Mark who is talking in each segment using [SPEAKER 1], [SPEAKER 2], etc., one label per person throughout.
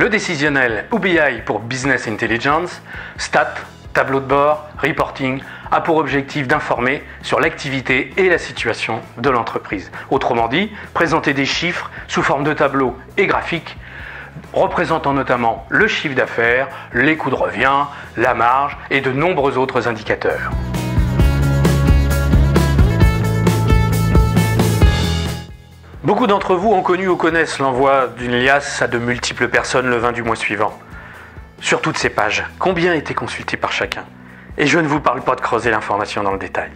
[SPEAKER 1] le décisionnel ou BI pour Business Intelligence, Stats, tableau de bord, reporting, a pour objectif d'informer sur l'activité et la situation de l'entreprise. Autrement dit, présenter des chiffres sous forme de tableaux et graphiques représentant notamment le chiffre d'affaires, les coûts de revient, la marge et de nombreux autres indicateurs. Beaucoup d'entre vous ont connu ou connaissent l'envoi d'une liasse à de multiples personnes le 20 du mois suivant. Sur toutes ces pages, combien étaient consultés par chacun? Et je ne vous parle pas de creuser l'information dans le détail.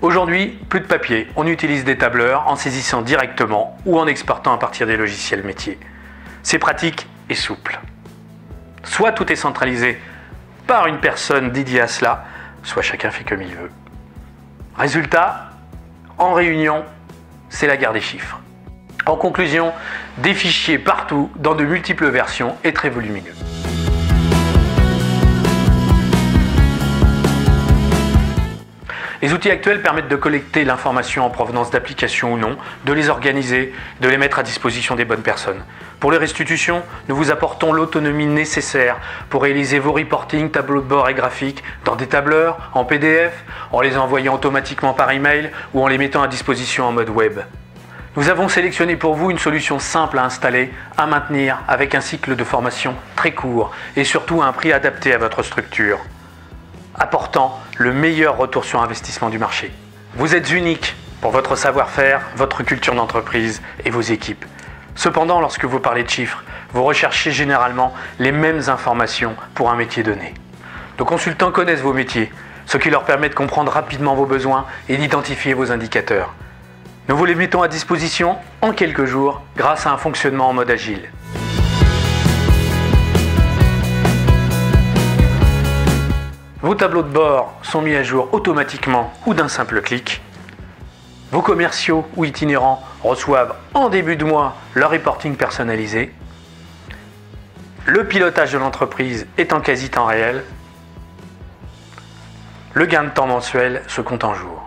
[SPEAKER 1] Aujourd'hui, plus de papier, on utilise des tableurs en saisissant directement ou en exportant à partir des logiciels métiers. C'est pratique et souple. Soit tout est centralisé par une personne dédiée à cela, soit chacun fait comme il veut. Résultat, en réunion, c'est la guerre des chiffres. En conclusion, des fichiers partout, dans de multiples versions et très volumineux. Les outils actuels permettent de collecter l'information en provenance d'applications ou non, de les organiser, de les mettre à disposition des bonnes personnes. Pour les restitutions, nous vous apportons l'autonomie nécessaire pour réaliser vos reportings, tableaux de bord et graphiques dans des tableurs, en PDF, en les envoyant automatiquement par email ou en les mettant à disposition en mode web. Nous avons sélectionné pour vous une solution simple à installer, à maintenir, avec un cycle de formation très court et surtout à un prix adapté à votre structure, apportant le meilleur retour sur investissement du marché. Vous êtes unique pour votre savoir-faire, votre culture d'entreprise et vos équipes. Cependant, lorsque vous parlez de chiffres, vous recherchez généralement les mêmes informations pour un métier donné. Nos consultants connaissent vos métiers, ce qui leur permet de comprendre rapidement vos besoins et d'identifier vos indicateurs. Nous vous les mettons à disposition en quelques jours grâce à un fonctionnement en mode agile. Vos tableaux de bord sont mis à jour automatiquement ou d'un simple clic. Vos commerciaux ou itinérants reçoivent en début de mois leur reporting personnalisé. Le pilotage de l'entreprise est en quasi temps réel. Le gain de temps mensuel se compte en jours.